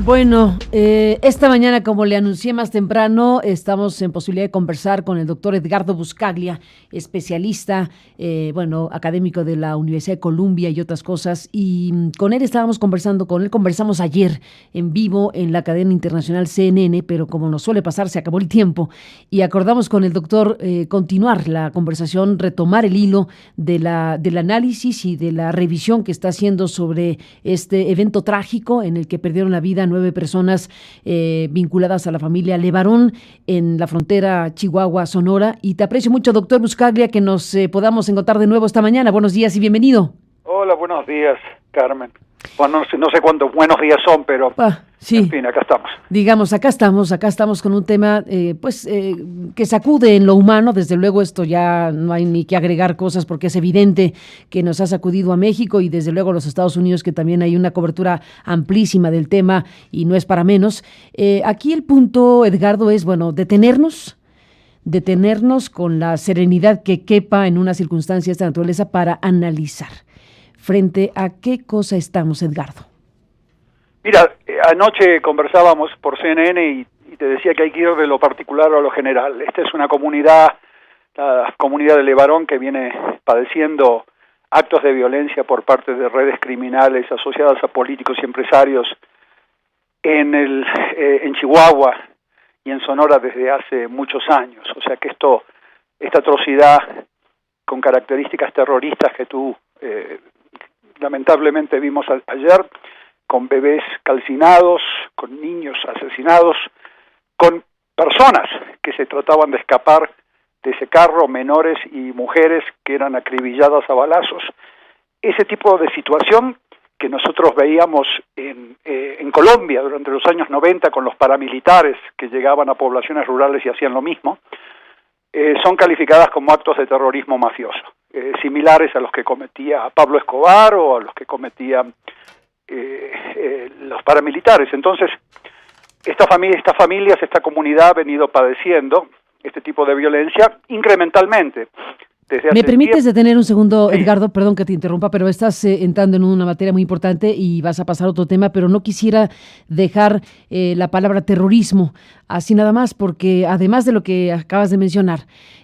Bueno, esta mañana, como le anuncié más temprano, estamos en posibilidad de conversar con el doctor Edgardo Buscaglia, especialista, académico de la Universidad de Columbia y otras cosas. Y con él conversamos ayer en vivo en la cadena internacional CNN, pero como nos suele pasar, se acabó el tiempo. Y acordamos con el doctor continuar la conversación, retomar el hilo del análisis y de la revisión que está haciendo sobre este evento trágico en el que perdieron la vida 9 personas vinculadas a la familia Levarón en la frontera Chihuahua-Sonora. Y te aprecio mucho, doctor Buscaglia, que nos podamos encontrar de nuevo esta mañana. Buenos días y bienvenido. Hola, buenos días, Carmen. Bueno, no sé cuántos buenos días son, pero sí. En fin, acá estamos. Digamos, acá estamos con un tema que sacude en lo humano. Desde luego esto ya no hay ni que agregar cosas porque es evidente que nos ha sacudido a México y desde luego a los Estados Unidos, que también hay una cobertura amplísima del tema y no es para menos. Aquí el punto, Edgardo, es, detenernos con la serenidad que quepa en una circunstancia de esta naturaleza para analizar. ¿Frente a qué cosa estamos, Edgardo? Mira, anoche conversábamos por CNN y te decía que hay que ir de lo particular a lo general. Esta es una comunidad, la comunidad de Levarón, que viene padeciendo actos de violencia por parte de redes criminales asociadas a políticos y empresarios en Chihuahua y en Sonora desde hace muchos años. O sea que esta atrocidad con características terroristas que tú lamentablemente vimos ayer, con bebés calcinados, con niños asesinados, con personas que se trataban de escapar de ese carro, menores y mujeres que eran acribilladas a balazos. Ese tipo de situación que nosotros veíamos en Colombia durante los años 90 con los paramilitares que llegaban a poblaciones rurales y hacían lo mismo, son calificadas como actos de terrorismo mafioso, similares a los que cometía Pablo Escobar o a los que cometían los paramilitares. Entonces, estas familias, esta comunidad ha venido padeciendo este tipo de violencia incrementalmente. ¿Me permites detener un segundo, sí. Edgardo? Perdón que te interrumpa, pero estás entrando en una materia muy importante y vas a pasar a otro tema, pero no quisiera dejar la palabra terrorismo así nada más, porque además de lo que acabas de mencionar,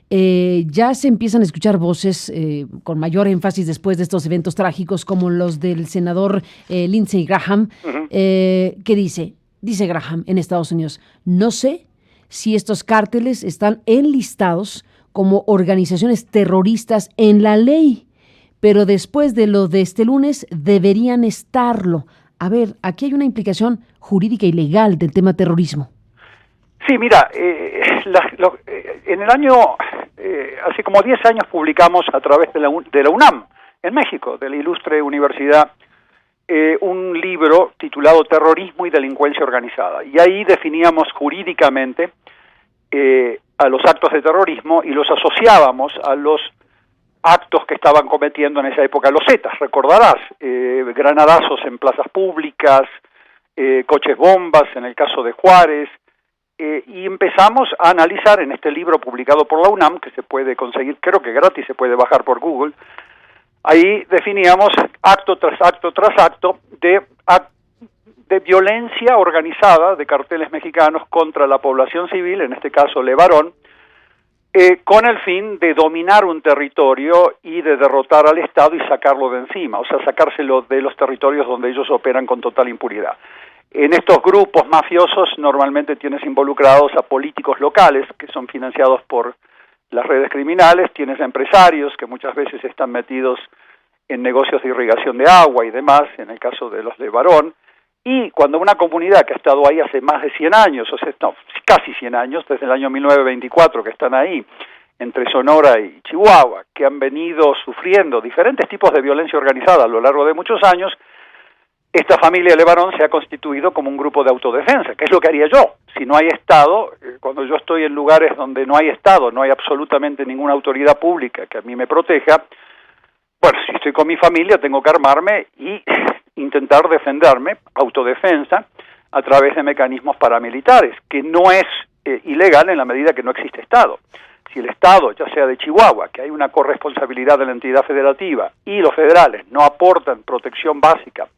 ya se empiezan a escuchar voces con mayor énfasis después de estos eventos trágicos, como los del senador Lindsey Graham, que dice Graham en Estados Unidos: no sé si estos cárteles están enlistados como organizaciones terroristas en la ley, pero después de lo de este lunes deberían estarlo. A ver, aquí hay una implicación jurídica y legal del tema terrorismo. Sí, mira, en el año, hace como 10 años publicamos a través de la UNAM, en México, de la ilustre universidad, un libro titulado Terrorismo y Delincuencia Organizada. Y ahí definíamos jurídicamente a los actos de terrorismo y los asociábamos a los actos que estaban cometiendo en esa época los Zetas, recordarás, granadazos en plazas públicas, coches bombas en el caso de Juárez, y empezamos a analizar en este libro publicado por la UNAM, que se puede conseguir, creo que gratis, se puede bajar por Google. Ahí definíamos acto tras acto tras acto de violencia organizada de carteles mexicanos contra la población civil, en este caso Levarón, con el fin de dominar un territorio y de derrotar al Estado y sacarlo de encima, o sea, sacárselo de los territorios donde ellos operan con total impunidad. En estos grupos mafiosos normalmente tienes involucrados a políticos locales que son financiados por las redes criminales, tienes empresarios que muchas veces están metidos en negocios de irrigación de agua y demás, en el caso de los Levarón. Y cuando una comunidad que ha estado ahí hace más de 100 años, o sea, no, casi 100 años, desde el año 1924 que están ahí, entre Sonora y Chihuahua, que han venido sufriendo diferentes tipos de violencia organizada a lo largo de muchos años, esta familia Levarón se ha constituido como un grupo de autodefensa, que es lo que haría yo. Si no hay Estado, cuando yo estoy en lugares donde no hay Estado, no hay absolutamente ninguna autoridad pública que a mí me proteja, bueno, si estoy con mi familia tengo que armarme y intentar defenderme, autodefensa, a través de mecanismos paramilitares, que no es ilegal en la medida que no existe Estado. Si el Estado, ya sea de Chihuahua, que hay una corresponsabilidad de la entidad federativa, y los federales no aportan protección básica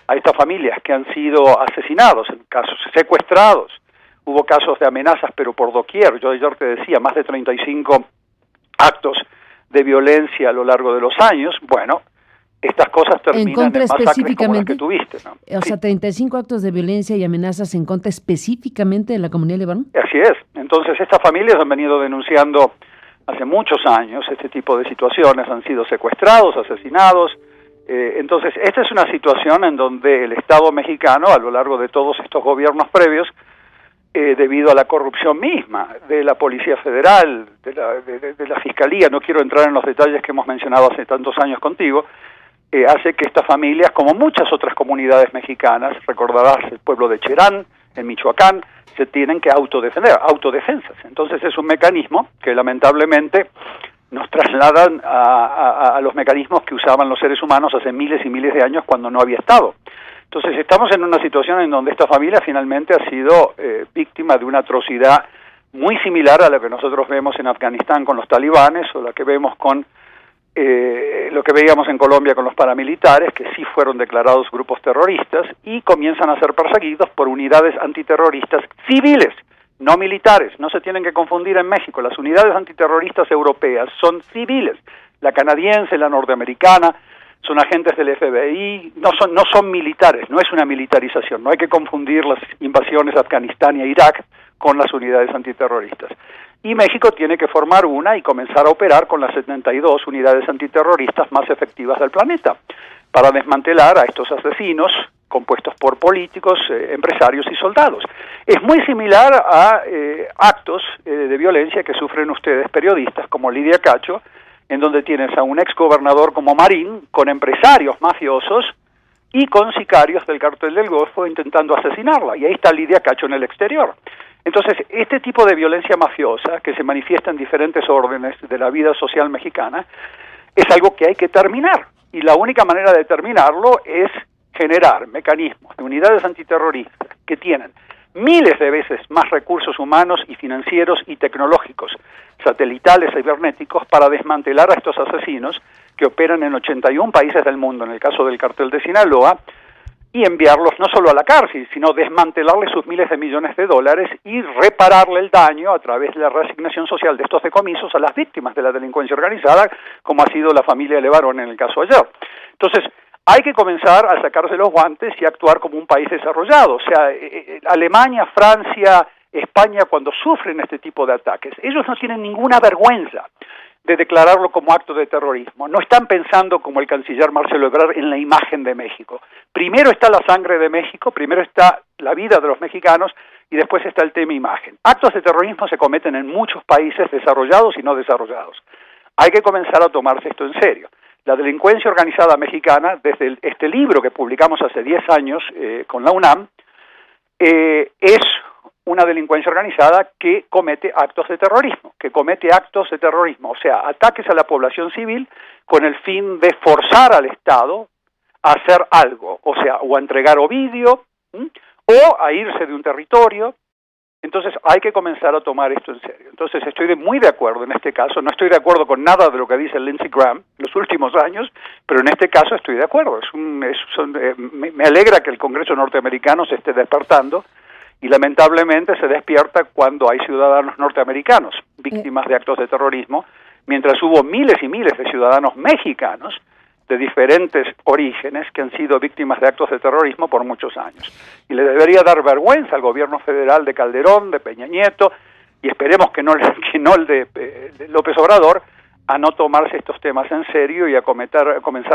a estas familias que han sido asesinados, en casos secuestrados. Hubo casos de amenazas, pero por doquier. Yo ayer te decía, más de 35 actos de violencia a lo largo de los años. Bueno, estas cosas terminan en masacres como las que tuviste, ¿no? O sea, 35 actos de violencia y amenazas en contra específicamente de la comunidad de Levarón. Así es. Entonces, estas familias han venido denunciando hace muchos años este tipo de situaciones, han sido secuestrados, asesinados. Entonces, esta es una situación en donde el Estado mexicano, a lo largo de todos estos gobiernos previos, debido a la corrupción misma de la Policía Federal, de la Fiscalía, no quiero entrar en los detalles que hemos mencionado hace tantos años contigo, hace que estas familias, como muchas otras comunidades mexicanas, recordarás el pueblo de Cherán, en Michoacán, se tienen que autodefender, autodefensas. Entonces es un mecanismo que lamentablemente nos trasladan a los mecanismos que usaban los seres humanos hace miles y miles de años cuando no había Estado. Entonces estamos en una situación en donde esta familia finalmente ha sido víctima de una atrocidad muy similar a la que nosotros vemos en Afganistán con los talibanes, o la que vemos con lo que veíamos en Colombia con los paramilitares, que sí fueron declarados grupos terroristas y comienzan a ser perseguidos por unidades antiterroristas civiles, no militares. No se tienen que confundir en México. Las unidades antiterroristas europeas son civiles. La canadiense, la norteamericana, son agentes del FBI, no son militares, no es una militarización. No hay que confundir las invasiones a Afganistán y a Irak con las unidades antiterroristas. Y México tiene que formar una y comenzar a operar con las 72 unidades antiterroristas más efectivas del planeta para desmantelar a estos asesinos compuestos por políticos, empresarios y soldados. Es muy similar a actos de violencia que sufren ustedes, periodistas, como Lidia Cacho, en donde tienes a un exgobernador como Marín, con empresarios mafiosos y con sicarios del Cártel del Golfo intentando asesinarla. Y ahí está Lidia Cacho en el exterior. Entonces, este tipo de violencia mafiosa, que se manifiesta en diferentes órdenes de la vida social mexicana, es algo que hay que terminar. Y la única manera de terminarlo es generar mecanismos de unidades antiterroristas que tienen miles de veces más recursos humanos y financieros y tecnológicos, satelitales, cibernéticos, para desmantelar a estos asesinos que operan en 81 países del mundo, en el caso del Cartel de Sinaloa, y enviarlos no solo a la cárcel, sino desmantelarle sus miles de millones de dólares y repararle el daño a través de la reasignación social de estos decomisos a las víctimas de la delincuencia organizada, como ha sido la familia Levarón en el caso ayer. Entonces, hay que comenzar a sacarse los guantes y actuar como un país desarrollado. O sea, Alemania, Francia, España, cuando sufren este tipo de ataques, ellos no tienen ninguna vergüenza de declararlo como acto de terrorismo. No están pensando, como el canciller Marcelo Ebrard, en la imagen de México. Primero está la sangre de México, primero está la vida de los mexicanos y después está el tema imagen. Actos de terrorismo se cometen en muchos países desarrollados y no desarrollados. Hay que comenzar a tomarse esto en serio. La delincuencia organizada mexicana, desde este libro que publicamos hace 10 años con la UNAM, es una delincuencia organizada que comete actos de terrorismo, o sea, ataques a la población civil con el fin de forzar al Estado a hacer algo, o sea, o a entregar ovidio, o a irse de un territorio. Entonces hay que comenzar a tomar esto en serio. Entonces estoy muy de acuerdo en este caso, no estoy de acuerdo con nada de lo que dice Lindsey Graham los últimos años, pero en este caso estoy de acuerdo. Me alegra que el Congreso norteamericano se esté despertando y lamentablemente se despierta cuando hay ciudadanos norteamericanos víctimas de actos de terrorismo, mientras hubo miles y miles de ciudadanos mexicanos de diferentes orígenes que han sido víctimas de actos de terrorismo por muchos años. Y le debería dar vergüenza al gobierno federal de Calderón, de Peña Nieto, y esperemos que no el de López Obrador, a no tomarse estos temas en serio y a comenzar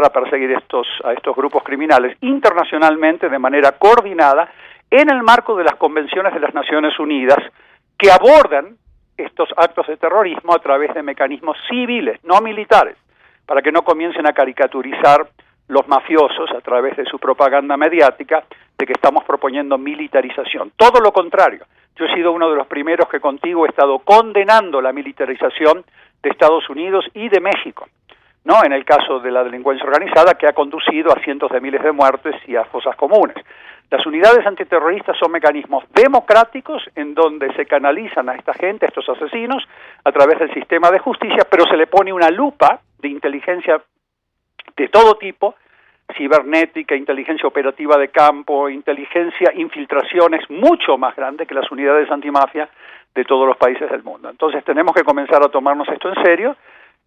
a perseguir a estos grupos criminales internacionalmente de manera coordinada en el marco de las convenciones de las Naciones Unidas que abordan estos actos de terrorismo a través de mecanismos civiles, no militares, para que no comiencen a caricaturizar los mafiosos a través de su propaganda mediática de que estamos proponiendo militarización. Todo lo contrario. Yo he sido uno de los primeros que contigo he estado condenando la militarización de Estados Unidos y de México, ¿no? En el caso de la delincuencia organizada, que ha conducido a cientos de miles de muertes y a fosas comunes. Las unidades antiterroristas son mecanismos democráticos en donde se canalizan a esta gente, a estos asesinos, a través del sistema de justicia, pero se le pone una lupa de inteligencia de todo tipo cibernética, inteligencia operativa de campo, inteligencia, infiltraciones mucho más grande que las unidades antimafia de todos los países del mundo. Entonces tenemos que comenzar a tomarnos esto en serio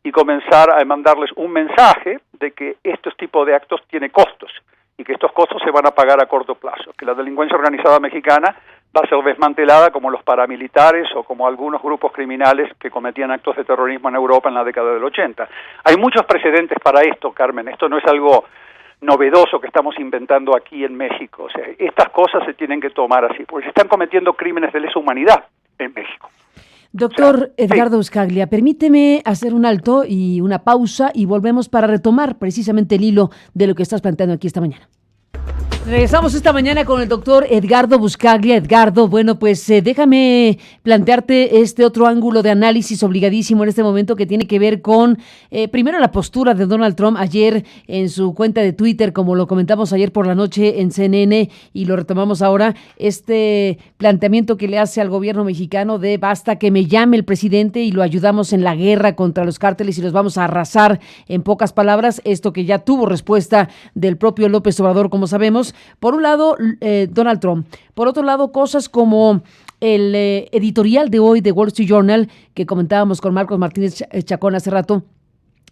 y comenzar a mandarles un mensaje de que estos tipos de actos tienen costos y que estos costos se van a pagar a corto plazo, que la delincuencia organizada mexicana va a ser desmantelada como los paramilitares o como algunos grupos criminales que cometían actos de terrorismo en Europa en la década del 80. Hay muchos precedentes para esto, Carmen, esto no es algo novedoso que estamos inventando aquí en México, o sea, estas cosas se tienen que tomar así, porque se están cometiendo crímenes de lesa humanidad en México. Doctor Edgardo Buscaglia, permíteme hacer un alto y una pausa y volvemos para retomar precisamente el hilo de lo que estás planteando aquí esta mañana. Regresamos esta mañana con el doctor Edgardo Buscaglia. Edgardo, bueno, pues déjame plantearte este otro ángulo de análisis obligadísimo en este momento que tiene que ver con, primero, la postura de Donald Trump ayer en su cuenta de Twitter, como lo comentamos ayer por la noche en CNN y lo retomamos ahora, este planteamiento que le hace al gobierno mexicano de basta que me llame el presidente y lo ayudamos en la guerra contra los cárteles y los vamos a arrasar, en pocas palabras, esto que ya tuvo respuesta del propio López Obrador, como sabemos. Por un lado, Donald Trump. Por otro lado, cosas como el editorial de hoy de Wall Street Journal, que comentábamos con Marcos Martínez Chacón hace rato,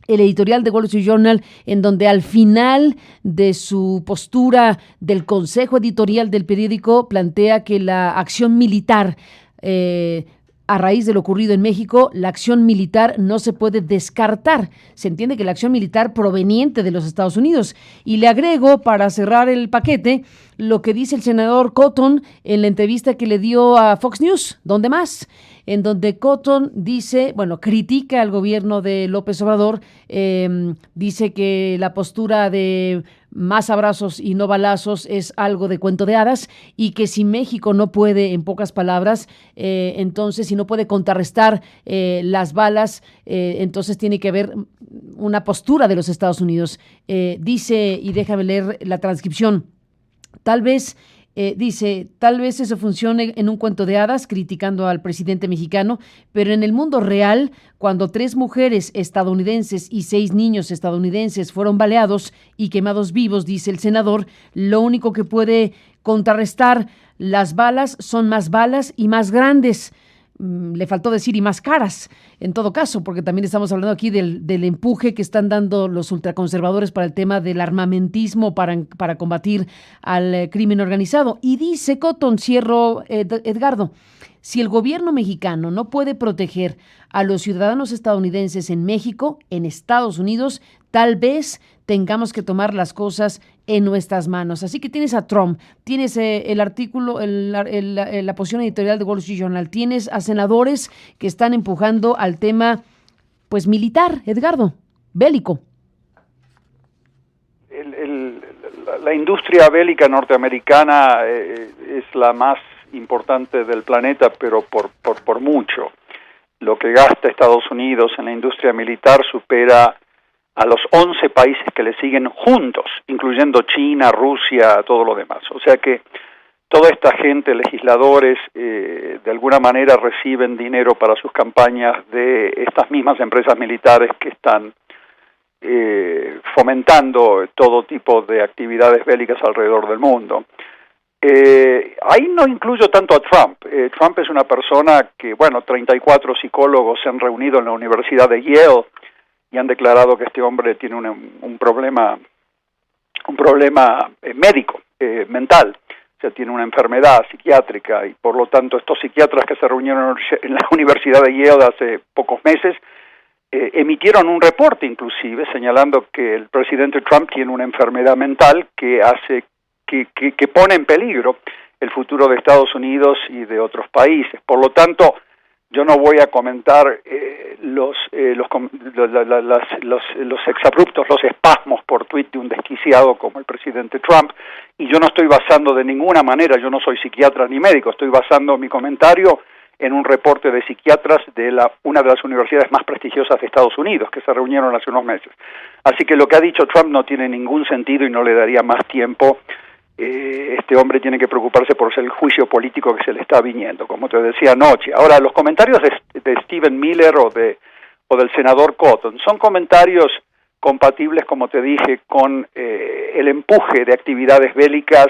el editorial de Wall Street Journal, en donde al final de su postura del consejo editorial del periódico plantea que la acción militar a raíz de lo ocurrido en México, la acción militar no se puede descartar. Se entiende que la acción militar proveniente de los Estados Unidos. Y le agrego, para cerrar el paquete, lo que dice el senador Cotton en la entrevista que le dio a Fox News, ¿dónde más? En donde Cotton dice, bueno, critica al gobierno de López Obrador, dice que la postura de más abrazos y no balazos es algo de cuento de hadas y que si México no puede, en pocas palabras, entonces si no puede contrarrestar las balas, entonces tiene que haber una postura de los Estados Unidos. Dice, y déjame leer la transcripción, tal vez eso funcione en un cuento de hadas, criticando al presidente mexicano, pero en el mundo real, cuando 3 mujeres estadounidenses y 6 niños estadounidenses fueron baleados y quemados vivos, dice el senador, lo único que puede contrarrestar las balas son más balas y más grandes. Le faltó decir y más caras, en todo caso, porque también estamos hablando aquí del empuje que están dando los ultraconservadores para el tema del armamentismo para combatir al crimen organizado. Y dice Cotton, cierro, Edgardo, si el gobierno mexicano no puede proteger a los ciudadanos estadounidenses en México, en Estados Unidos, tal vez tengamos que tomar las cosas en nuestras manos. Así que tienes a Trump, tienes el artículo, la posición editorial de Wall Street Journal, tienes a senadores que están empujando al tema, pues, militar, Edgardo, bélico. La industria bélica norteamericana es la más importante del planeta, pero por mucho. Lo que gasta Estados Unidos en la industria militar supera a los 11 países que le siguen juntos, incluyendo China, Rusia, todo lo demás. O sea que toda esta gente, legisladores, de alguna manera reciben dinero para sus campañas de estas mismas empresas militares que están fomentando todo tipo de actividades bélicas alrededor del mundo. Ahí no incluyo tanto a Trump. Trump es una persona que, 34 psicólogos se han reunido en la Universidad de Yale y han declarado que este hombre tiene un problema médico, mental, o sea, tiene una enfermedad psiquiátrica y por lo tanto estos psiquiatras que se reunieron en la Universidad de Yale hace pocos meses emitieron un reporte inclusive señalando que el presidente Trump tiene una enfermedad mental que hace que pone en peligro el futuro de Estados Unidos y de otros países. Por lo tanto, yo no voy a comentar los exabruptos, los espasmos por tuit de un desquiciado como el presidente Trump, y yo no estoy basando de ninguna manera, yo no soy psiquiatra ni médico, estoy basando mi comentario en un reporte de psiquiatras de una de las universidades más prestigiosas de Estados Unidos, que se reunieron hace unos meses. Así que lo que ha dicho Trump no tiene ningún sentido y no le daría más tiempo. Este hombre tiene que preocuparse por el juicio político que se le está viniendo, como te decía anoche. Ahora, los comentarios de Stephen Miller o del senador Cotton son comentarios compatibles, como te dije, con el empuje de actividades bélicas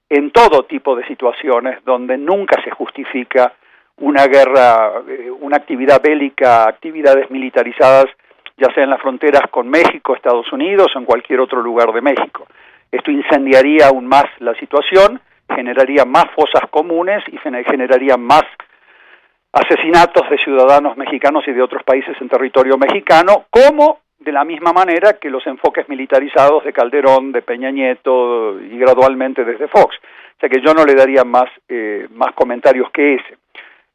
en todo tipo de situaciones donde nunca se justifica una guerra, una actividad bélica, actividades militarizadas, ya sea en las fronteras con México, Estados Unidos o en cualquier otro lugar de México. Esto incendiaría aún más la situación, generaría más fosas comunes y generaría más asesinatos de ciudadanos mexicanos y de otros países en territorio mexicano, como de la misma manera que los enfoques militarizados de Calderón, de Peña Nieto y gradualmente desde Fox. O sea que yo no le daría más comentarios que ese.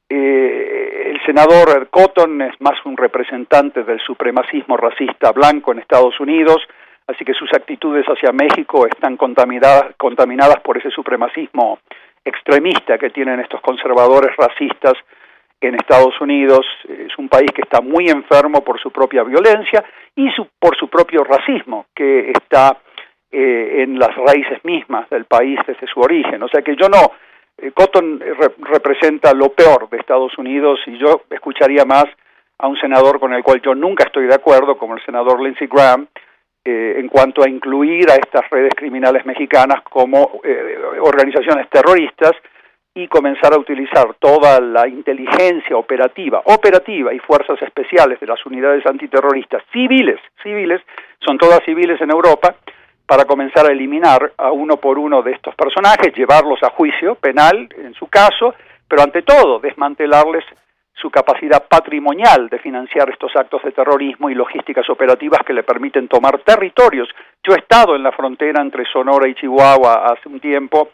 El senador Cotton es más un representante del supremacismo racista blanco en Estados Unidos, así que sus actitudes hacia México están contaminadas por ese supremacismo extremista que tienen estos conservadores racistas en Estados Unidos. Es un país que está muy enfermo por su propia violencia y por su propio racismo, que está en las raíces mismas del país desde su origen. O sea que Cotton representa lo peor de Estados Unidos y yo escucharía más a un senador con el cual yo nunca estoy de acuerdo, como el senador Lindsey Graham, en cuanto a incluir a estas redes criminales mexicanas como organizaciones terroristas y comenzar a utilizar toda la inteligencia operativa y fuerzas especiales de las unidades antiterroristas civiles, son todas civiles en Europa, para comenzar a eliminar a uno por uno de estos personajes, llevarlos a juicio penal en su caso, pero ante todo desmantelarles su capacidad patrimonial de financiar estos actos de terrorismo y logísticas operativas que le permiten tomar territorios. Yo he estado en la frontera entre Sonora y Chihuahua hace un tiempo.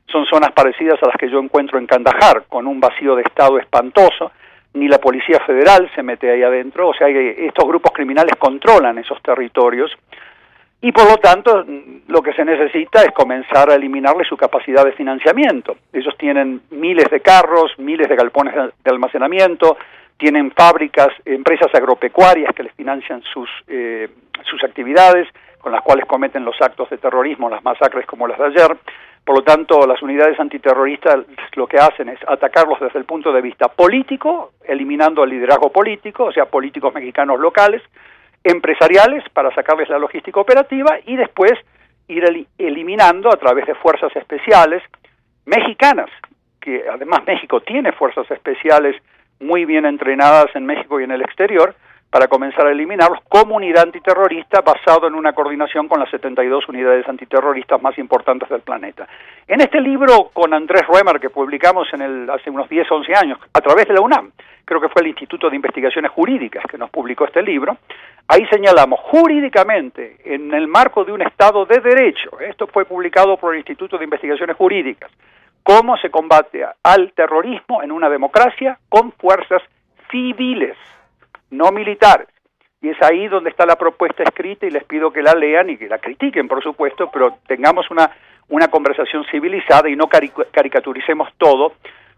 Son zonas parecidas a las que yo encuentro en Kandahar, con un vacío de Estado espantoso. Ni la Policía Federal se mete ahí adentro, o sea que estos grupos criminales controlan esos territorios y por lo tanto lo que se necesita es comenzar a eliminarle su capacidad de financiamiento. Ellos tienen miles de carros, miles de galpones de almacenamiento, tienen fábricas, empresas agropecuarias que les financian sus actividades, con las cuales cometen los actos de terrorismo, las masacres como las de ayer. Por lo tanto, las unidades antiterroristas lo que hacen es atacarlos desde el punto de vista político, eliminando el liderazgo político, o sea, políticos mexicanos locales, empresariales para sacarles la logística operativa y después ir eliminando a través de fuerzas especiales mexicanas, que además México tiene fuerzas especiales muy bien entrenadas en México y en el exterior, para comenzar a eliminarlos como unidad antiterrorista basado en una coordinación con las 72 unidades antiterroristas más importantes del planeta. En este libro con Andrés Ruemer que publicamos hace unos 10, 11 años, a través de la UNAM, creo que fue el Instituto de Investigaciones Jurídicas que nos publicó este libro, ahí señalamos jurídicamente, en el marco de un Estado de Derecho, esto fue publicado por el Instituto de Investigaciones Jurídicas, cómo se combate al terrorismo en una democracia con fuerzas civiles, no militares. Y es ahí donde está la propuesta escrita y les pido que la lean y que la critiquen, por supuesto, pero tengamos una conversación civilizada y no caricaturicemos todo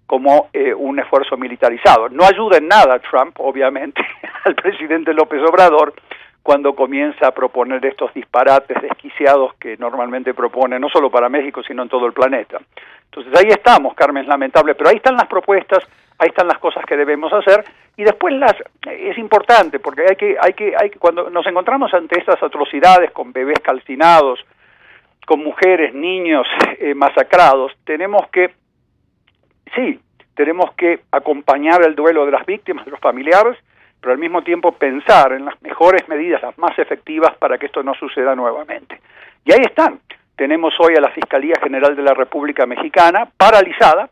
como un esfuerzo militarizado. No ayuda en nada a Trump, obviamente, al presidente López Obrador, cuando comienza a proponer estos disparates desquiciados que normalmente propone, no solo para México, sino en todo el planeta. Entonces ahí estamos, Carmen, es lamentable, pero ahí están las propuestas, ahí están las cosas que debemos hacer, y después es importante, porque hay que cuando nos encontramos ante estas atrocidades con bebés calcinados, con mujeres, niños masacrados, tenemos que acompañar el duelo de las víctimas, de los familiares, pero al mismo tiempo pensar en las mejores medidas, las más efectivas para que esto no suceda nuevamente. Y ahí están. Tenemos hoy a la Fiscalía General de la República Mexicana paralizada,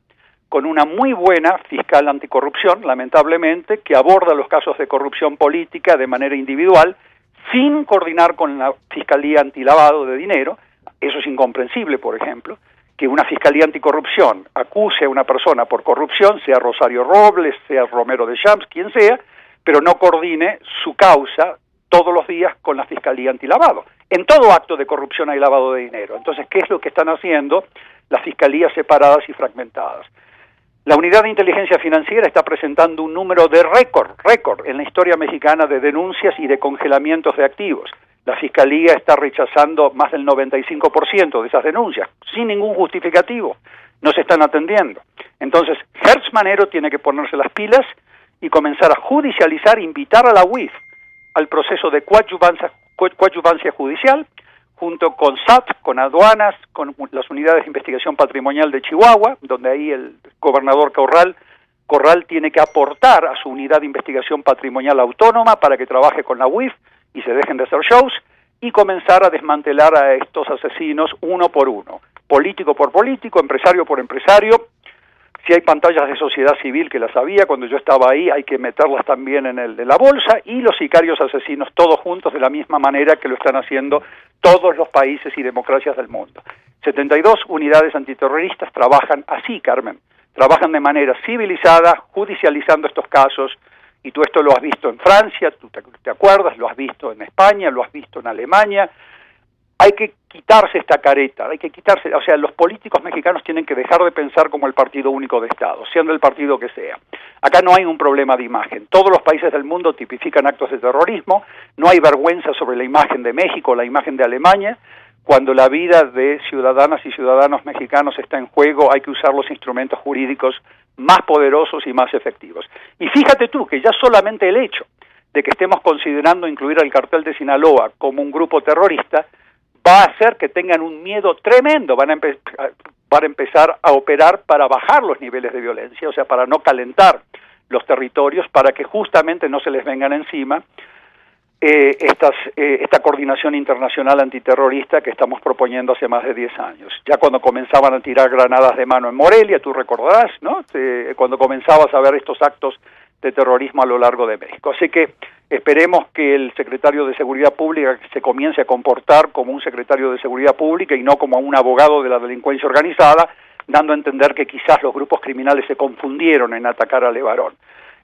con una muy buena fiscal anticorrupción, lamentablemente, que aborda los casos de corrupción política de manera individual, sin coordinar con la Fiscalía Antilavado de Dinero. Eso es incomprensible, por ejemplo, que una Fiscalía Anticorrupción acuse a una persona por corrupción, sea Rosario Robles, sea Romero de Champs, quien sea, pero no coordine su causa todos los días con la Fiscalía Antilavado. En todo acto de corrupción hay lavado de dinero. Entonces, ¿qué es lo que están haciendo las fiscalías separadas y fragmentadas? La Unidad de Inteligencia Financiera está presentando un número de récord en la historia mexicana de denuncias y de congelamientos de activos. La Fiscalía está rechazando más del 95% de esas denuncias, sin ningún justificativo. No se están atendiendo. Entonces, Hertz Manero tiene que ponerse las pilas y comenzar a judicializar, invitar a la UIF al proceso de coadyuvancia coadyuvancia judicial, junto con SAT, con aduanas, con las unidades de investigación patrimonial de Chihuahua, donde ahí el gobernador Corral tiene que aportar a su unidad de investigación patrimonial autónoma para que trabaje con la UIF y se dejen de hacer shows, y comenzar a desmantelar a estos asesinos uno por uno, político por político, empresario por empresario. Si hay pantallas de sociedad civil, que las había cuando yo estaba ahí, hay que meterlas también en la bolsa, y los sicarios asesinos todos juntos de la misma manera que lo están haciendo todos los países y democracias del mundo. 72 unidades antiterroristas trabajan así, Carmen, trabajan de manera civilizada, judicializando estos casos, y tú esto lo has visto en Francia, tú te acuerdas, lo has visto en España, lo has visto en Alemania. Hay que quitarse esta careta, o sea, los políticos mexicanos tienen que dejar de pensar como el partido único de Estado, sean del partido que sea. Acá no hay un problema de imagen, todos los países del mundo tipifican actos de terrorismo, no hay vergüenza sobre la imagen de México, la imagen de Alemania. Cuando la vida de ciudadanas y ciudadanos mexicanos está en juego, hay que usar los instrumentos jurídicos más poderosos y más efectivos. Y fíjate tú que ya solamente el hecho de que estemos considerando incluir al cartel de Sinaloa como un grupo terrorista va a hacer que tengan un miedo tremendo, van a empezar a operar para bajar los niveles de violencia, o sea, para no calentar los territorios, para que justamente no se les vengan encima esta coordinación internacional antiterrorista que estamos proponiendo hace más de 10 años. Ya cuando comenzaban a tirar granadas de mano en Morelia, tú recordarás, ¿no? Cuando comenzabas a ver estos actos de terrorismo a lo largo de México. Así que esperemos que el secretario de Seguridad Pública se comience a comportar como un secretario de Seguridad Pública y no como un abogado de la delincuencia organizada, dando a entender que quizás los grupos criminales se confundieron en atacar a Levarón.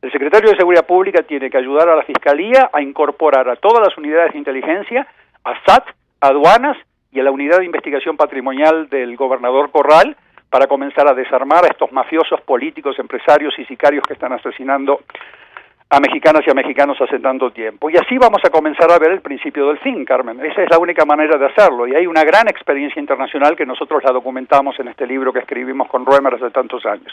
El secretario de Seguridad Pública tiene que ayudar a la Fiscalía a incorporar a todas las unidades de inteligencia, a SAT, a aduanas y a la unidad de investigación patrimonial del gobernador Corral, para comenzar a desarmar a estos mafiosos políticos, empresarios y sicarios que están asesinando a mexicanas y a mexicanos hace tanto tiempo. Y así vamos a comenzar a ver el principio del fin, Carmen. Esa es la única manera de hacerlo. Y hay una gran experiencia internacional que nosotros la documentamos en este libro que escribimos con Roemer hace tantos años.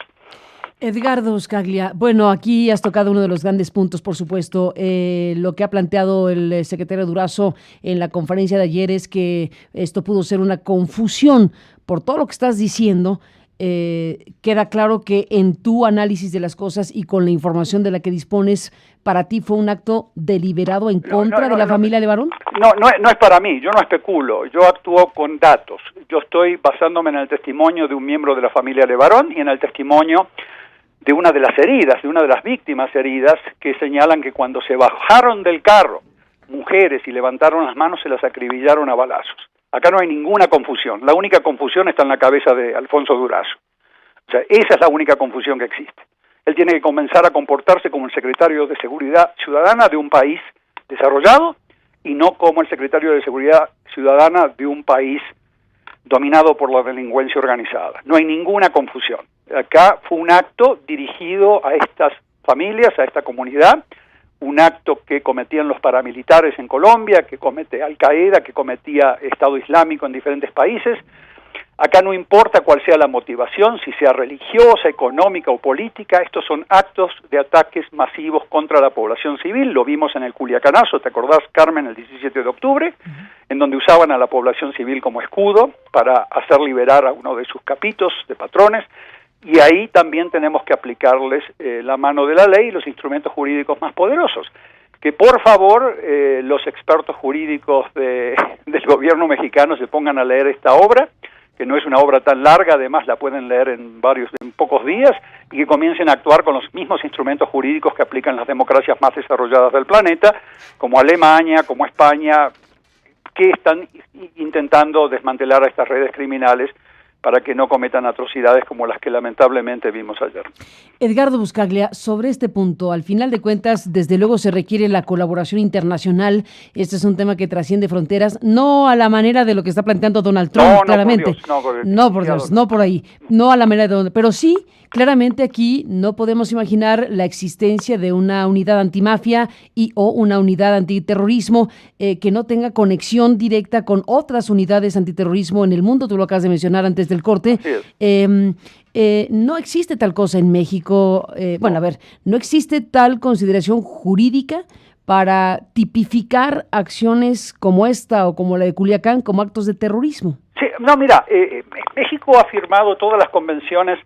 Edgardo Buscaglia, bueno, aquí has tocado uno de los grandes puntos, por supuesto. Lo que ha planteado el secretario Durazo en la conferencia de ayer es que esto pudo ser una confusión por todo lo que estás diciendo. Queda claro que en tu análisis de las cosas y con la información de la que dispones, para ti fue un acto deliberado en contra de la familia Levarón. No es para mí, yo no especulo, yo actúo con datos. Yo estoy basándome en el testimonio de un miembro de la familia Levarón y en el testimonio de una de las heridas, de una de las víctimas heridas, que señalan que cuando se bajaron del carro mujeres y levantaron las manos, se las acribillaron a balazos. Acá no hay ninguna confusión, la única confusión está en la cabeza de Alfonso Durazo. O sea, esa es la única confusión que existe. Él tiene que comenzar a comportarse como el secretario de Seguridad Ciudadana de un país desarrollado y no como el secretario de Seguridad Ciudadana de un país dominado por la delincuencia organizada. No hay ninguna confusión. Acá fue un acto dirigido a estas familias, a esta comunidad, un acto que cometían los paramilitares en Colombia, que comete Al-Qaeda, que cometía Estado Islámico en diferentes países. Acá no importa cuál sea la motivación, si sea religiosa, económica o política, estos son actos de ataques masivos contra la población civil. Lo vimos en el Culiacanazo, ¿te acordás, Carmen, el 17 de octubre? En donde usaban a la población civil como escudo para hacer liberar a uno de sus capitos, de patrones. Y ahí también tenemos que aplicarles la mano de la ley y los instrumentos jurídicos más poderosos. Que por favor los expertos jurídicos del gobierno mexicano se pongan a leer esta obra, que no es una obra tan larga, además la pueden leer en pocos días, y que comiencen a actuar con los mismos instrumentos jurídicos que aplican las democracias más desarrolladas del planeta, como Alemania, como España, que están intentando desmantelar a estas redes criminales para que no cometan atrocidades como las que lamentablemente vimos ayer. Edgardo Buscaglia, sobre este punto, al final de cuentas, desde luego se requiere la colaboración internacional. Este es un tema que trasciende fronteras, no a la manera de lo que está planteando Donald Trump, claramente. Por Dios, no por ahí, no a la manera de Donald, pero sí, claramente aquí no podemos imaginar la existencia de una unidad antimafia o una unidad antiterrorismo que no tenga conexión directa con otras unidades antiterrorismo en el mundo. Tú lo acabas de mencionar antes del corte. No existe tal cosa en México. No existe tal consideración jurídica para tipificar acciones como esta o como la de Culiacán como actos de terrorismo? Sí, no, mira, México ha firmado todas las convenciones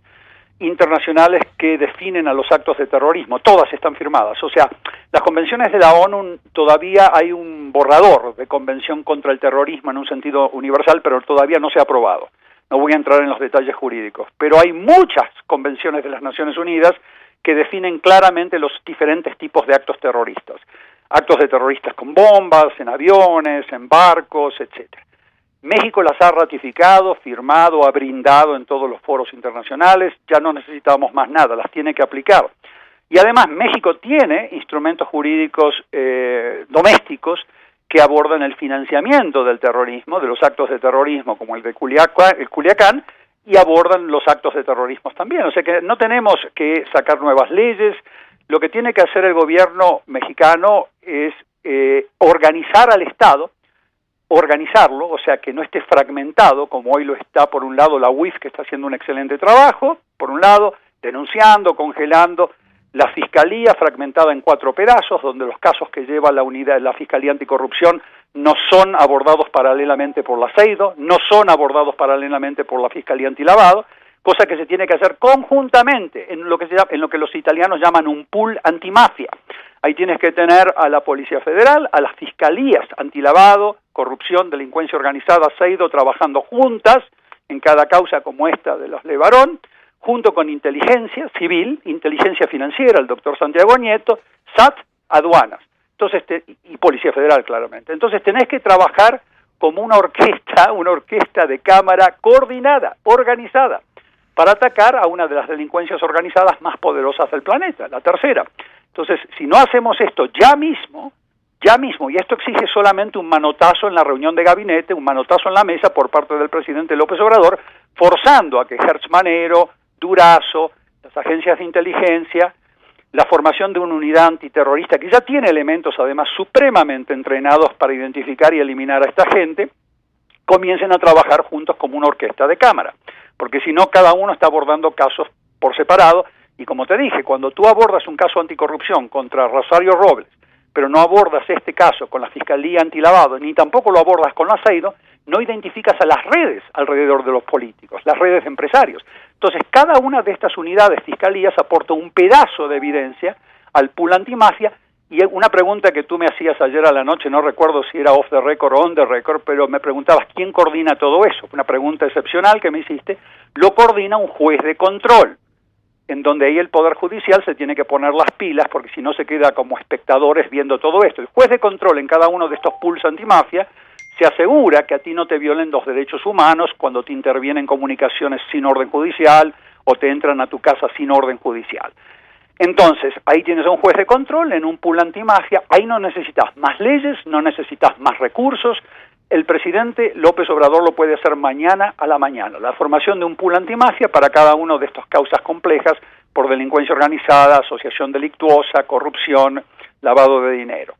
internacionales que definen a los actos de terrorismo, todas están firmadas, o sea, las convenciones de la ONU todavía hay un borrador de convención contra el terrorismo en un sentido universal, pero todavía no se ha aprobado. No voy a entrar en los detalles jurídicos, pero hay muchas convenciones de las Naciones Unidas que definen claramente los diferentes tipos de actos terroristas. Actos de terroristas con bombas, en aviones, en barcos, etcétera. México las ha ratificado, firmado, ha brindado en todos los foros internacionales, ya no necesitamos más nada, las tiene que aplicar. Y además México tiene instrumentos jurídicos domésticos que abordan el financiamiento del terrorismo, de los actos de terrorismo como el de Culiacán, y abordan los actos de terrorismo también. O sea que no tenemos que sacar nuevas leyes, lo que tiene que hacer el gobierno mexicano es organizar al Estado, organizarlo, o sea que no esté fragmentado, como hoy lo está por un lado la UIF, que está haciendo un excelente trabajo, por un lado, denunciando, congelando, la Fiscalía fragmentada en 4 pedazos, donde los casos que lleva la unidad, la Fiscalía Anticorrupción, no son abordados paralelamente por la CEIDO, no son abordados paralelamente por la Fiscalía Antilavado, cosa que se tiene que hacer conjuntamente en lo que los italianos llaman un pool antimafia. Ahí tienes que tener a la Policía Federal, a las Fiscalías Antilavado, Corrupción, Delincuencia Organizada, CEIDO, trabajando juntas en cada causa como esta de los Levarón, junto con inteligencia civil, inteligencia financiera, el doctor Santiago Nieto, SAT, aduanas, entonces y Policía Federal, claramente. Entonces tenés que trabajar como una orquesta de cámara coordinada, organizada, para atacar a una de las delincuencias organizadas más poderosas del planeta, la tercera. Entonces, si no hacemos esto ya mismo, y esto exige solamente un manotazo en la reunión de gabinete, un manotazo en la mesa por parte del presidente López Obrador, forzando a que Hertz Manero, Durazo, las agencias de inteligencia, la formación de una unidad antiterrorista que ya tiene elementos además supremamente entrenados para identificar y eliminar a esta gente, comiencen a trabajar juntos como una orquesta de cámara, porque si no cada uno está abordando casos por separado, y como te dije, cuando tú abordas un caso anticorrupción contra Rosario Robles, pero no abordas este caso con la Fiscalía Antilavado, ni tampoco lo abordas con la CEIDO, no identificas a las redes alrededor de los políticos, las redes de empresarios. Entonces, cada una de estas unidades fiscalías aporta un pedazo de evidencia al pool antimafia, y una pregunta que tú me hacías ayer a la noche, no recuerdo si era off the record o on the record, pero me preguntabas, ¿quién coordina todo eso? Una pregunta excepcional que me hiciste, lo coordina un juez de control, en donde ahí el Poder Judicial se tiene que poner las pilas, porque si no se queda como espectadores viendo todo esto. El juez de control en cada uno de estos pools antimafia se asegura que a ti no te violen los derechos humanos cuando te intervienen comunicaciones sin orden judicial o te entran a tu casa sin orden judicial. Entonces, ahí tienes a un juez de control en un pool antimafia, ahí no necesitas más leyes, no necesitas más recursos, el presidente López Obrador lo puede hacer mañana a la mañana, la formación de un pool antimafia para cada uno de estas causas complejas por delincuencia organizada, asociación delictuosa, corrupción, lavado de dinero.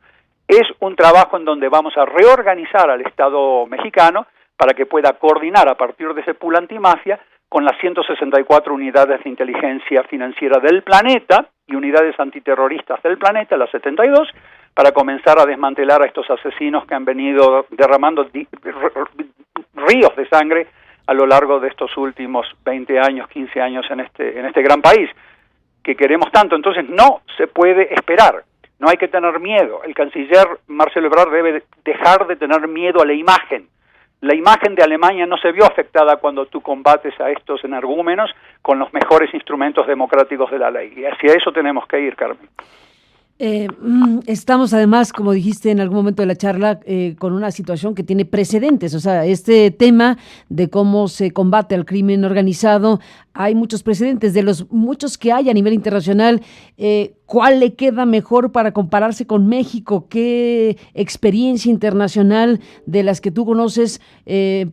Es un trabajo en donde vamos a reorganizar al Estado mexicano para que pueda coordinar a partir de ese pool antimafia con las 164 unidades de inteligencia financiera del planeta y unidades antiterroristas del planeta, las 72, para comenzar a desmantelar a estos asesinos que han venido derramando ríos de sangre a lo largo de estos últimos 20 años, 15 años en este gran país que queremos tanto. Entonces no se puede esperar, no hay que tener miedo. El canciller Marcelo Ebrard debe dejar de tener miedo a la imagen. La imagen de Alemania no se vio afectada cuando tú combates a estos energúmenos con los mejores instrumentos democráticos de la ley. Y hacia eso tenemos que ir, Carmen. Estamos además, como dijiste en algún momento de la charla, con una situación que tiene precedentes. O sea, este tema de cómo se combate al crimen organizado, hay muchos precedentes. De los muchos que hay a nivel internacional, ¿cuál le queda mejor para compararse con México? ¿Qué experiencia internacional de las que tú conoces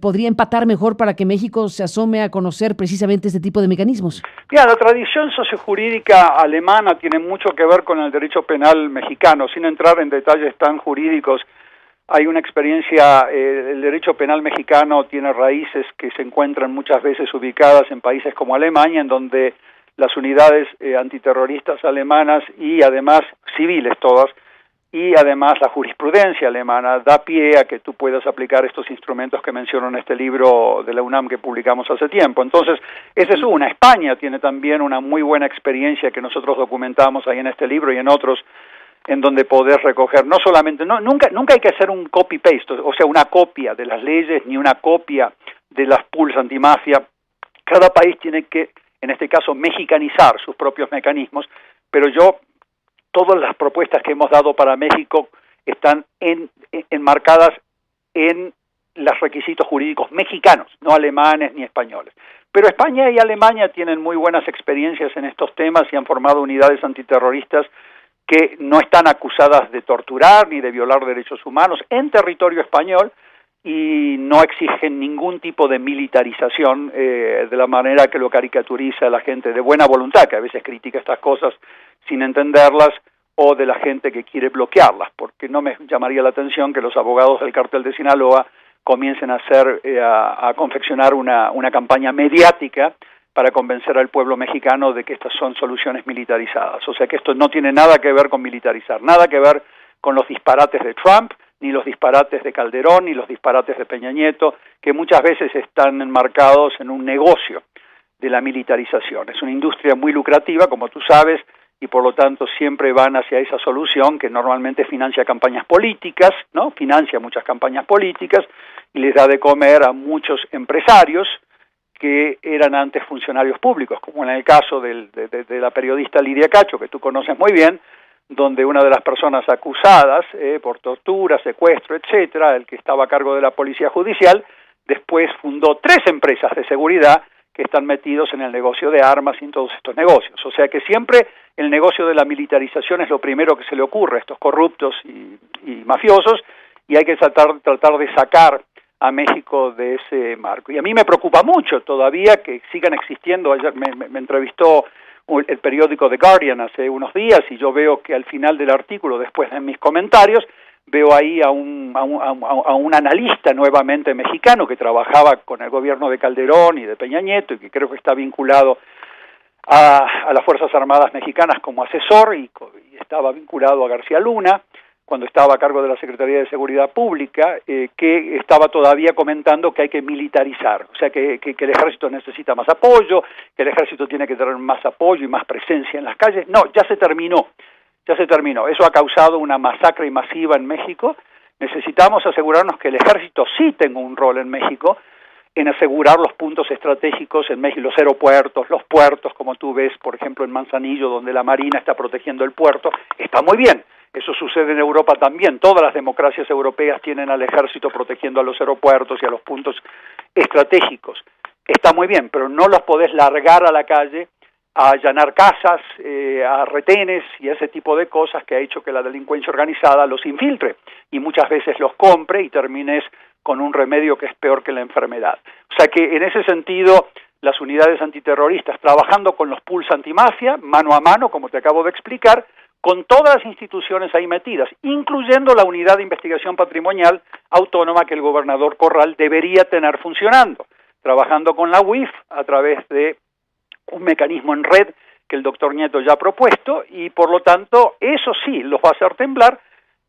podría empatar mejor para que México se asome a conocer precisamente este tipo de mecanismos? Mira, la tradición sociojurídica alemana tiene mucho que ver con el derecho penal mexicano. Sin entrar en detalles tan jurídicos, hay una experiencia, el derecho penal mexicano tiene raíces que se encuentran muchas veces ubicadas en países como Alemania, en donde las unidades antiterroristas alemanas y además civiles todas, y además la jurisprudencia alemana da pie a que tú puedas aplicar estos instrumentos que menciono en este libro de la UNAM que publicamos hace tiempo. Entonces, esa es una. España tiene también una muy buena experiencia que nosotros documentamos ahí en este libro y en otros, en donde poder recoger, no solamente, nunca hay que hacer un copy-paste, o sea, una copia de las leyes, ni una copia de las pools antimafia. Cada país tiene que, en este caso, mexicanizar sus propios mecanismos, pero todas las propuestas que hemos dado para México están enmarcadas en los requisitos jurídicos mexicanos, no alemanes ni españoles. Pero España y Alemania tienen muy buenas experiencias en estos temas y han formado unidades antiterroristas que no están acusadas de torturar ni de violar derechos humanos en territorio español y no exigen ningún tipo de militarización de la manera que lo caricaturiza la gente de buena voluntad, que a veces critica estas cosas sin entenderlas, o de la gente que quiere bloquearlas, porque no me llamaría la atención que los abogados del cártel de Sinaloa comiencen a confeccionar una campaña mediática para convencer al pueblo mexicano de que estas son soluciones militarizadas. O sea que esto no tiene nada que ver con militarizar, nada que ver con los disparates de Trump, ni los disparates de Calderón, ni los disparates de Peña Nieto, que muchas veces están enmarcados en un negocio de la militarización. Es una industria muy lucrativa, como tú sabes, y por lo tanto siempre van hacia esa solución que normalmente financia campañas políticas, ¿no? Financia muchas campañas políticas y les da de comer a muchos empresarios que eran antes funcionarios públicos, como en el caso de la periodista Lidia Cacho, que tú conoces muy bien, donde una de las personas acusadas por tortura, secuestro, etcétera, el que estaba a cargo de la policía judicial, después fundó 3 empresas de seguridad que están metidos en el negocio de armas y en todos estos negocios. O sea que siempre el negocio de la militarización es lo primero que se le ocurre a estos corruptos y mafiosos, y hay que tratar de sacar a México de ese marco. Y a mí me preocupa mucho todavía que sigan existiendo. Ayer me entrevistó el periódico The Guardian hace unos días y yo veo que al final del artículo, después de mis comentarios, veo ahí a un analista nuevamente mexicano que trabajaba con el gobierno de Calderón y de Peña Nieto y que creo que está vinculado a las Fuerzas Armadas mexicanas como asesor y estaba vinculado a García Luna cuando estaba a cargo de la Secretaría de Seguridad Pública, que estaba todavía comentando que hay que militarizar, o sea que el ejército necesita más apoyo, que el ejército tiene que tener más apoyo y más presencia en las calles. No, ya se terminó. Eso ha causado una masacre masiva en México. Necesitamos asegurarnos que el ejército sí tenga un rol en México, en asegurar los puntos estratégicos en México, los aeropuertos, los puertos, como tú ves, por ejemplo, en Manzanillo, donde la Marina está protegiendo el puerto. Está muy bien. Eso sucede en Europa también. Todas las democracias europeas tienen al ejército protegiendo a los aeropuertos y a los puntos estratégicos. Está muy bien, pero no los podés largar a la calle a allanar casas, a retenes y ese tipo de cosas que ha hecho que la delincuencia organizada los infiltre y muchas veces los compre y termines con un remedio que es peor que la enfermedad. O sea que en ese sentido las unidades antiterroristas trabajando con los pools antimafia, mano a mano, como te acabo de explicar, con todas las instituciones ahí metidas, incluyendo la unidad de investigación patrimonial autónoma que el gobernador Corral debería tener funcionando, trabajando con la UIF a través de un mecanismo en red que el doctor Nieto ya ha propuesto y por lo tanto eso sí los va a hacer temblar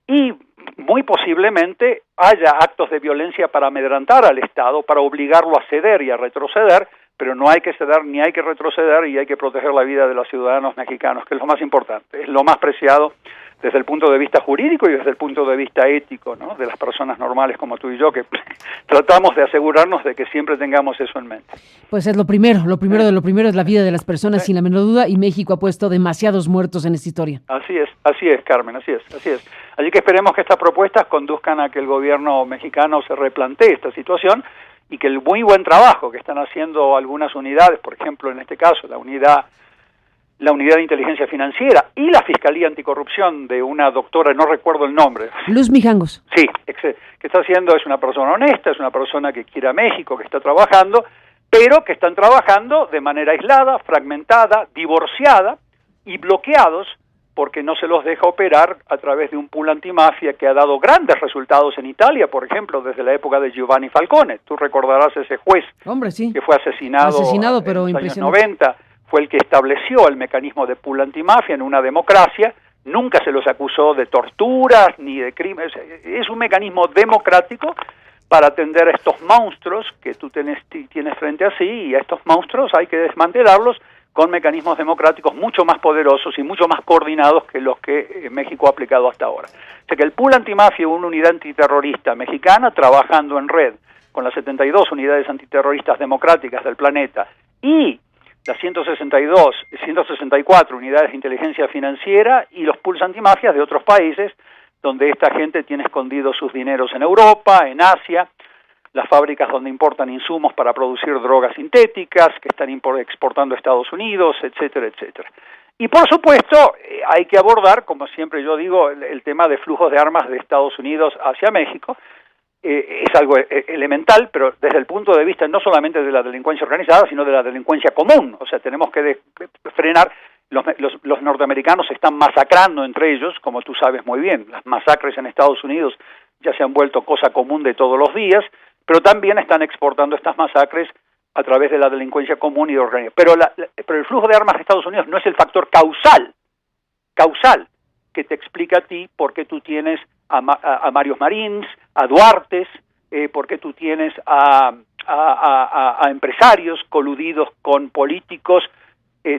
y muy posiblemente haya actos de violencia para amedrentar al Estado, para obligarlo a ceder y a retroceder, pero no hay que ceder ni hay que retroceder y hay que proteger la vida de los ciudadanos mexicanos, que es lo más importante, es lo más preciado desde el punto de vista jurídico y desde el punto de vista ético, ¿no? De las personas normales como tú y yo, que tratamos de asegurarnos de que siempre tengamos eso en mente. Pues es lo primero de lo primero es la vida de las personas, sin la menor duda, y México ha puesto demasiados muertos en esta historia. Así es, Carmen, así es. Así que esperemos que estas propuestas conduzcan a que el gobierno mexicano se replantee esta situación y que el muy buen trabajo que están haciendo algunas unidades, por ejemplo, en este caso, la unidad de inteligencia financiera y la Fiscalía Anticorrupción de una doctora, no recuerdo el nombre. Luz Mijangos. Sí, que está haciendo, es una persona honesta, es una persona que quiere a México, que está trabajando, pero que están trabajando de manera aislada, fragmentada, divorciada y bloqueados porque no se los deja operar a través de un pool antimafia que ha dado grandes resultados en Italia, por ejemplo, desde la época de Giovanni Falcone. Tú recordarás ese juez que fue asesinado pero en los años 90, fue el que estableció el mecanismo de pool antimafia en una democracia nunca se los acusó de torturas ni de crímenes. Es un mecanismo democrático para atender a estos monstruos que tú tienes frente a sí, y a estos monstruos hay que desmantelarlos con mecanismos democráticos mucho más poderosos y mucho más coordinados que los que México ha aplicado hasta ahora. O sea que el pool antimafia, una unidad antiterrorista mexicana trabajando en red con las 72 unidades antiterroristas democráticas del planeta y las 164 unidades de inteligencia financiera y los pools antimafias de otros países donde esta gente tiene escondidos sus dineros en Europa, en Asia, las fábricas donde importan insumos para producir drogas sintéticas que están exportando a Estados Unidos, etcétera, etcétera. Y por supuesto hay que abordar, como siempre yo digo, el tema de flujos de armas de Estados Unidos hacia México. Es algo elemental, pero desde el punto de vista no solamente de la delincuencia organizada, sino de la delincuencia común. O sea, tenemos que frenar. Los norteamericanos se están masacrando entre ellos, como tú sabes muy bien. Las masacres en Estados Unidos ya se han vuelto cosa común de todos los días, pero también están exportando estas masacres a través de la delincuencia común y organizada. Pero el flujo de armas de Estados Unidos no es el factor causal que te explica a ti por qué tú tienes a Marios Marins, a Duartes, por qué tú tienes a empresarios coludidos con políticos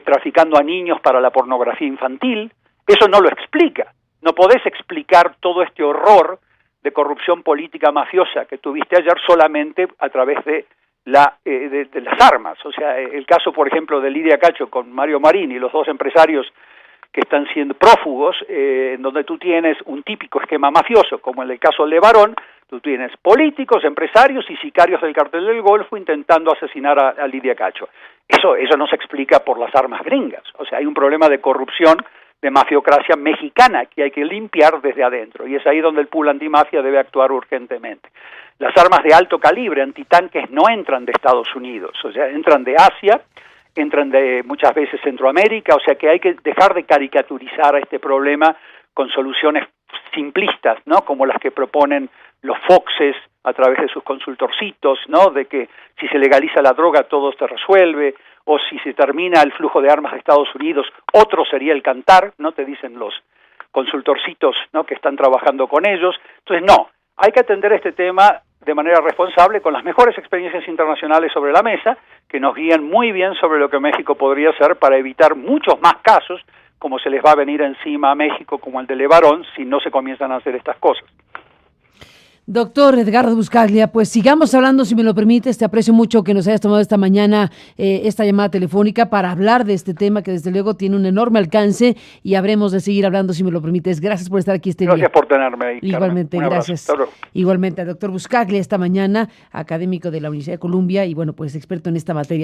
traficando a niños para la pornografía infantil. Eso no lo explica. No podés explicar todo este horror de corrupción política mafiosa que tuviste ayer solamente a través de las armas. O sea, el caso, por ejemplo, de Lidia Cacho con Mario Marín y los dos empresarios que están siendo prófugos, en donde tú tienes un típico esquema mafioso, como en el caso de Levarón, tú tienes políticos, empresarios y sicarios del cartel del Golfo intentando asesinar a Lidia Cacho. Eso no se explica por las armas gringas. O sea, hay un problema de corrupción, de mafiocracia mexicana que hay que limpiar desde adentro, y es ahí donde el pool antimafia debe actuar urgentemente. Las armas de alto calibre, antitanques, no entran de Estados Unidos, o sea, entran de Asia, entran de muchas veces Centroamérica, o sea que hay que dejar de caricaturizar a este problema con soluciones simplistas, ¿no? Como las que proponen los Foxes a través de sus consultorcitos, ¿no? De que si se legaliza la droga todo se resuelve, o si se termina el flujo de armas de Estados Unidos, otro sería el cantar, ¿no? Te dicen los consultorcitos, ¿no? Que están trabajando con ellos. Entonces, no, hay que atender este tema de manera responsable, con las mejores experiencias internacionales sobre la mesa, que nos guían muy bien sobre lo que México podría hacer para evitar muchos más casos, como se les va a venir encima a México, como el de Levarón, si no se comienzan a hacer estas cosas. Doctor Edgardo Buscaglia, pues sigamos hablando, si me lo permites. Te aprecio mucho que nos hayas tomado esta mañana esta llamada telefónica para hablar de este tema que desde luego tiene un enorme alcance, y habremos de seguir hablando, si me lo permites. Gracias por estar aquí este día. Gracias por tenerme ahí, igualmente, gracias. Igualmente al doctor Buscaglia esta mañana, académico de la Universidad de Columbia y bueno, pues experto en esta materia.